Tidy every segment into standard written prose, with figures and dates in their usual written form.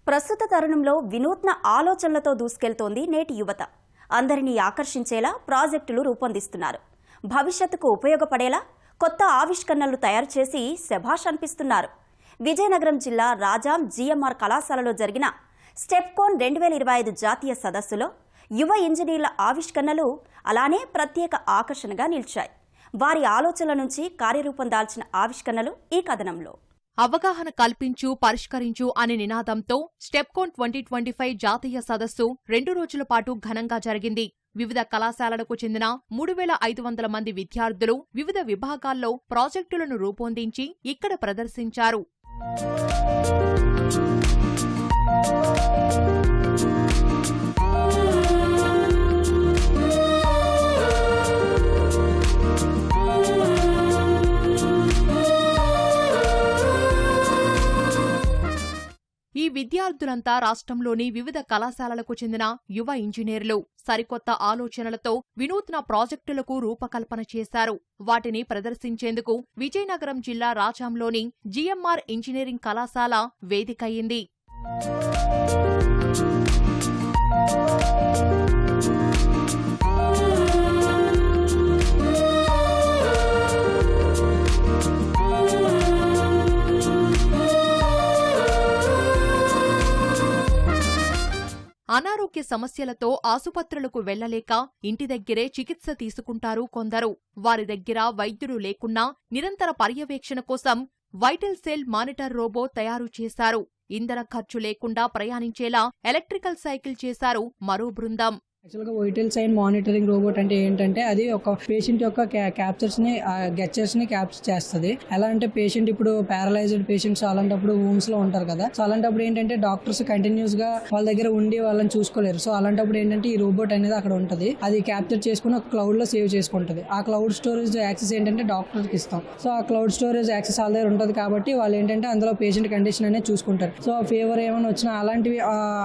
ప్రస్తుత తరుణంలో వినూత్న ఆలోచనలతో దూసుకెళ్తోంది నేటి యువత. అందరినీ ఆకర్షించేలా ప్రాజెక్టులు రూపొందిస్తున్నారు. భవిష్యత్తుకు ఉపయోగపడేలా కొత్త ఆవిష్కరణలు తయారు చేసి శభాష్ అనిపిస్తున్నారు. విజయనగరం జిల్లా రాజాం జిఎంఆర్ కళాశాలలో జరిగిన స్టెప్కోన్ 2025 జాతీయ సదస్సులో యువ ఇంజనీర్ల ఆవిష్కరణలు అలానే ప్రత్యేక ఆకర్షణగా నిలిచాయి. వారి ఆలోచనల నుంచి కార్యరూపం దాల్చిన ఆవిష్కరణలు ఈ కథనంలో. అవగాహన కల్పించు, పరిష్కరించు అనే నినాదంతో స్టెప్కోన్ 2025 జాతీయ సదస్సు 2 రోజుల పాటు ఘనంగా జరిగింది. వివిధ కళాశాలలకు చెందిన 3500 మంది విద్యార్థులు వివిధ విభాగాల్లో ప్రాజెక్టులను రూపొందించి ఇక్కడ ప్రదర్శించారు. ఈ విద్యార్థులంతా రాష్ట్రంలోని వివిధ కళాశాలలకు చెందిన యువ ఇంజనీర్లు. సరికొత్త ఆలోచనలతో వినూత్న ప్రాజెక్టులకు రూపకల్పన చేశారు. వాటిని ప్రదర్శించేందుకు విజయనగరం జిల్లా రాజాంలోని జిఎంఆర్ ఇంజనీరింగ్ కళాశాల వేదికయ్యింది. అనారోగ్య సమస్యలతో ఆసుపత్రులకు వెళ్లలేక ఇంటి దగ్గరే చికిత్స తీసుకుంటారు కొందరు. వారి దగ్గర వైద్యుడు లేకున్నా నిరంతర పర్యవేక్షణ కోసం వైటల్ సెల్ మానిటర్ రోబో తయారు చేశారు. ఇంధన ఖర్చు లేకుండా ప్రయాణించేలా ఎలక్ట్రికల్ సైకిల్ చేశారు మరో బృందం. యాక్చువల్గా వైటల్ సైన్ మానిటరింగ్ రోబోట్ అంటే ఏంటంటే అది ఒక పేషెంట్ యొక్క గెస్చర్స్ని క్యాప్చర్ చేస్తుంది. ఎలా అంటే పేషెంట్ ఇప్పుడు పారలైజ్డ్ పేషెంట్స్ అలాంటప్పుడు రూమ్స్ లో ఉంటారు కదా, సో అలాంటప్పుడు ఏంటంటే డాక్టర్స్ కంటిన్యూస్ గా వాళ్ళ దగ్గర ఉండి వాళ్ళని చూసుకోలేరు. సో అలాంటప్పుడు ఏంటంటే ఈ రోబోట్ అనేది అక్కడ ఉంటుంది. అది క్యాప్చర్ చేసుకుని ఒక క్లౌడ్ లో సేవ్ చేసుకుంటుంది. ఆ క్లౌడ్ స్టోరేజ్ యాక్సెస్ ఏంటంటే డాక్టర్ కి ఇస్తాం. సో ఆ క్లౌడ్ స్టోరేజ్ యాక్సెస్ వాళ్ళ దగ్గర ఉంటుంది కాబట్టి వాళ్ళు ఏంటంటే అందులో పేషెంట్ కండిషన్ అనేది చూసుకుంటారు. సో ఫీవర్ ఏమైనా వచ్చినా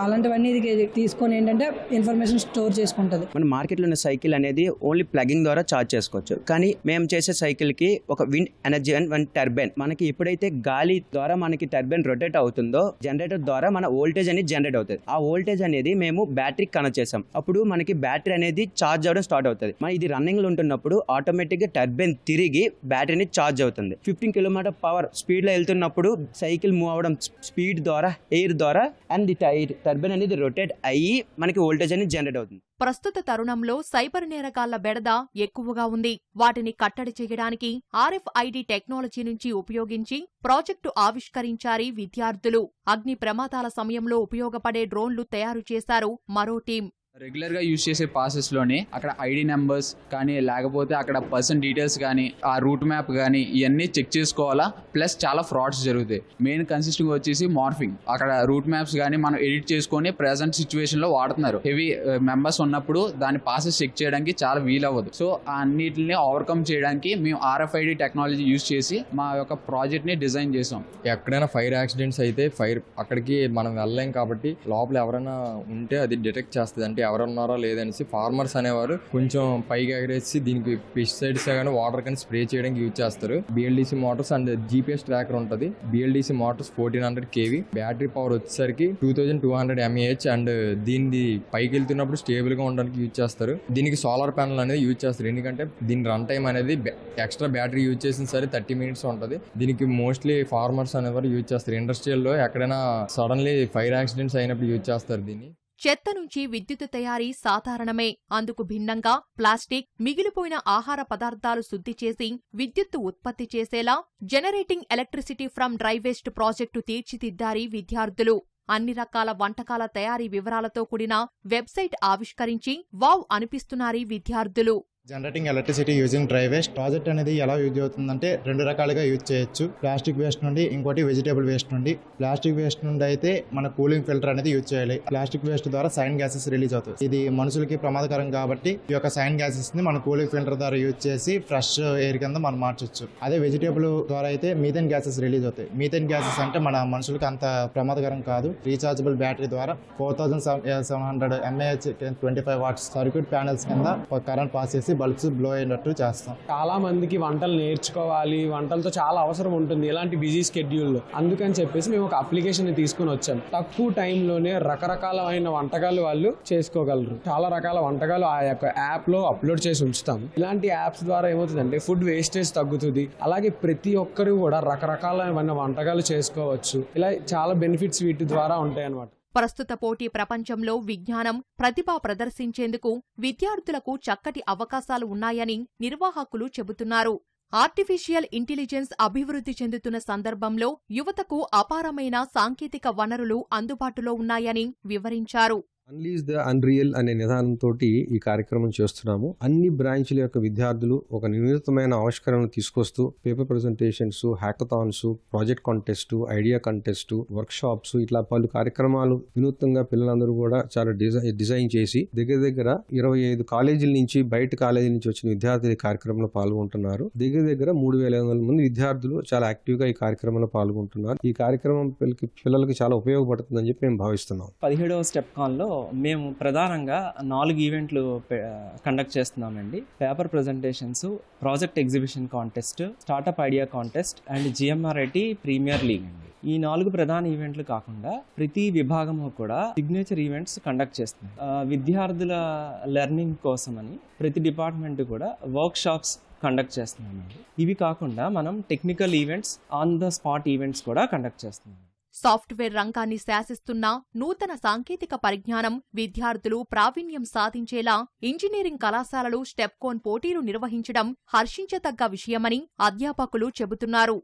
అలాంటివన్నీ తీసుకొని ఏంటంటే ఇన్ఫర్మేషన్ స్టోర్ చేసుకుంటది. మన మార్కెట్ లో ఉన్న సైకిల్ అనేది ఓన్లీ ప్లగింగ్ ద్వారా చార్జ్ చేసుకోవచ్చు. కానీ మేము చేసే సైకిల్ కి ఒక wind energy and one turbine, మనకి ఎప్పుడైతే గాలి ద్వారా మనకి టర్బైన్ రొటేట్ అవుతుందో జనరేటర్ ద్వారా మన వోల్టేజ్ అనేది జనరేట్ అవుతుంది. ఆ వోల్టేజ్ అనేది మేము బ్యాటరీ కనెక్ట్ చేసాం. అప్పుడు మనకి బ్యాటరీ అనేది చార్జ్ అవ్వడం స్టార్ట్ అవుతుంది. మన ఇది రన్నింగ్ లో ఉంటున్నప్పుడు ఆటోమేటిక్ గా టర్బైన్ తిరిగి బ్యాటరీని చార్జ్ అవుతుంది. 15 కిలోమీటర్ పవర్ స్పీడ్ లో వెళ్తున్నప్పుడు సైకిల్ మూవ్ అవడం స్పీడ్ ద్వారా ఎయిర్ ద్వారా అండ్ టర్బైన్ అనేది రొటేట్ అయ్యి మనకి వోల్టేజ్ అనేది జనరేట్ అవుతుంది. ప్రస్తుత తరుణంలో సైబర్ నేరగాళ్ల బెడద ఎక్కువగా ఉంది. వాటిని కట్టడి చేయడానికి RFID టెక్నాలజీ నుంచి ఉపయోగించి ప్రాజెక్టు ఆవిష్కరించారు విద్యార్థులు. అగ్ని ప్రమాదాల సమయంలో ఉపయోగపడే డ్రోన్లు తయారు చేశారు మరో టీం. రెగ్యులర్ గా యూజ్ చేసే ప్రాసెస్ లోనే అక్కడ ఐడి నెంబర్స్ కానీ లేకపోతే అక్కడ పర్సన్ డీటెయిల్స్ కానీ ఆ రూట్ మ్యాప్ కానీ ఇవన్నీ చెక్ చేసుకోవాలా. ప్లస్ చాలా ఫ్రాడ్స్ జరుగుతాయి. మెయిన్ కన్సిస్టింగ్ వచ్చేసి మార్ఫింగ్. అక్కడ రూట్ మ్యాప్స్ కానీ మనం ఎడిట్ చేసుకొని ప్రెసెంట్ సిచ్యువేషన్ లో వాడుతున్నారు. హెవీ మెంబర్స్ ఉన్నప్పుడు దాని పాసెస్ చెక్ చేయడానికి చాలా వీలవ్వదు. సో అన్నిటిని ఓవర్కమ్ చేయడానికి మేము RFID టెక్నాలజీ యూజ్ చేసి మా యొక్క ప్రాజెక్ట్ ని డిజైన్ చేసాం. ఎక్కడైనా ఫైర్ యాక్సిడెంట్స్ అయితే అక్కడికి మనం వెళ్ళలేం కాబట్టి లోపల ఎవరైనా ఉంటే అది డిటెక్ట్ చేస్తుంది. అంటే ఎవరున్నారో లేదనేసి ఫార్మర్స్ అనేవారు కొంచెం పైకి ఎగరేసి దీనికి పెస్టిసైడ్స్ కానీ వాటర్ కానీ స్ప్రే చేయడానికి యూజ్ చేస్తారు. BLDC Motors and GPS tracker ఉంటుంది. BLDC Motors 1400 kV, battery power వచ్చేసరికి 2200 mAh అండ్ దీన్ని పైకి వెళ్తున్నప్పుడు స్టేబుల్ గా ఉండడానికి యూజ్ చేస్తారు. దీనికి సోలార్ ప్యానల్ అనేది యూజ్ చేస్తారు. ఎందుకంటే దీని రన్ టైం అనేది ఎక్స్ట్రా బ్యాటరీ యూజ్ చేసిన సరే 30 minutes ఉంటుంది. దీనికి మోస్ట్లీ ఫార్మర్స్ అనేవారు యూజ్ చేస్తారు. ఇండస్ట్రియల్లో ఎక్కడైనా సడన్లీ ఫైర్ యాక్సిడెంట్స్ అయినప్పుడు యూజ్ చేస్తారు దీన్ని. చెత్త నుంచి విద్యుత్ తయారీ సాధారణమే. అందుకు భిన్నంగా ప్లాస్టిక్, మిగిలిపోయిన ఆహార పదార్థాలు శుద్ధి చేసి విద్యుత్తు ఉత్పత్తి చేసేలా generating electricity from dry waste project తీర్చిదిద్దారు విద్యార్థులు. అన్ని రకాల వంటకాల తయారీ వివరాలతో కూడిన వెబ్సైట్ ఆవిష్కరించి వావ్ అనిపిస్తున్నారు విద్యార్థులు. Generating electricity using dry waste project అనేది ఎలా యూజ్ అవుతుందంటే 2 రకాలుగా యూజ్ చేయొచ్చు. ప్లాస్టిక్ వేస్ట్ నుండి, ఇంకోటి వెజిటేబుల్ వేస్ట్ నుండి. ప్లాస్టిక్ వేస్ట్ నుండి అయితే మన కూలింగ్ ఫిల్టర్ అనేది యూజ్ చేయాలి. ప్లాస్టిక్ వేస్ట్ ద్వారా సైన్ గ్యాసెస్ రిలీజ్ అవుతాయి. ఇది మనుషులకి ప్రమాదకరం కాబట్టి ఈ యొక్క సైన్ గ్యాసెస్ ని మన కూలింగ్ ఫిల్టర్ ద్వారా యూజ్ చేసి ఫ్రెష్ ఎయిర్ కింద మనం మార్చొచ్చు. అదే వెజిటేబుల్ ద్వారా అయితే మీథేన్ గ్యాసెస్ రిలీజ్ అవుతాయి. మీథేన్ గ్యాసెస్ అంటే మన మనుషులకి అంత ప్రమాదకరం కాదు. రీఛార్జబుల్ బ్యాటరీ ద్వారా 4700 mAh 25 watts సర్క్యూట్ ప్యానెల్స్ కింద కరెంట్ పాస్ చేసి బల్బ్స్ బ్లో అయినట్టు చేస్తాం. చాలా మందికి వంటలు నేర్చుకోవాలి, వంటలతో చాలా అవసరం ఉంటుంది ఇలాంటి బిజీ షెడ్యూల్లో. అందుకని చెప్పేసి మేము ఒక అప్లికేషన్ తీసుకుని వచ్చాం. తక్కువ టైంలోనే రకరకాలైన వంటకాలు వాళ్ళు చేసుకోగలరు. చాలా రకాల వంటకాలు ఆ యొక్క యాప్ లో అప్లోడ్ చేసి ఉంచుతాం. ఇలాంటి యాప్స్ ద్వారా ఏమవుతుందంటే ఫుడ్ వేస్టేజ్ తగ్గుతుంది. అలాగే ప్రతి ఒక్కరు కూడా రకరకాలైన వంటకాలు చేసుకోవచ్చు. ఇలా చాలా బెనిఫిట్స్ వీటి ద్వారా ఉంటాయి అన్నమాట. ప్రస్తుత పోటీ ప్రపంచంలో విజ్ఞానం, ప్రతిభ ప్రదర్శించేందుకు విద్యార్థులకు చక్కటి అవకాశాలు ఉన్నాయని నిర్వాహకులు చెబుతున్నారు. ఆర్టిఫిషియల్ ఇంటెలిజెన్స్ అభివృద్ధి చెందుతున్న సందర్భంలో యువతకు అపారమైన సాంకేతిక వనరులు అందుబాటులో ఉన్నాయని వివరించారు. అన్లీజ్ ద అన్రియల్ అనే నిదానంతో ఈ కార్యక్రమం చేస్తున్నాము. అన్ని బ్రాంచ్ల యొక్క విద్యార్థులు ఒక వినూత్నమైన ఆవిష్కరణలు తీసుకొస్తూ paper presentations, hackathons, project contest, idea contest, work shops ఇట్లా పలు కార్యక్రమాలు వినూత్నంగా పిల్లలందరూ కూడా చాలా డిజైన్ చేసి దగ్గర 25 కాలేజీల నుంచి బయట కాలేజీల నుంచి వచ్చిన విద్యార్థులు ఈ కార్యక్రమంలో పాల్గొంటున్నారు. దగ్గర 3500 మంది విద్యార్థులు చాలా యాక్టివ్ గా ఈ కార్యక్రమంలో పాల్గొంటున్నారు. ఈ కార్యక్రమం పిల్లలకి చాలా ఉపయోగపడుతుందని చెప్పి మేము భావిస్తున్నాం. 17వ స్టెప్ కాన్ లో మేము ప్రధానంగా 4 ఈవెంట్లు కండక్ట్ చేస్తున్నామండి. Paper presentations, project exhibition contest, startup idea contest and GMRIT premier league అండి. ఈ 4 ప్రధాన ఈవెంట్లు కాకుండా ప్రతి విభాగంలో కూడా సిగ్నేచర్ ఈవెంట్స్ కండక్ట్ చేస్తున్నాం. విద్యార్థుల లెర్నింగ్ కోసమని ప్రతి డిపార్ట్మెంట్ కూడా వర్క్ షాప్స్ కండక్ట్ చేస్తున్నామండి. ఇవి కాకుండా మనం technical events, on the spot events కూడా కండక్ట్ చేస్తున్నాం. సాఫ్ట్వేర్ రంగాన్ని శాసిస్తున్న నూతన సాంకేతిక పరిజ్ఞానం, విద్యార్థులు ప్రావీణ్యం సాధించేలా ఇంజనీరింగ్ కళాశాలలు స్టెప్కోన్ పోటీలు నిర్వహించడం హర్షించదగ్గ విషయమని అధ్యాపకులు చెబుతున్నారు.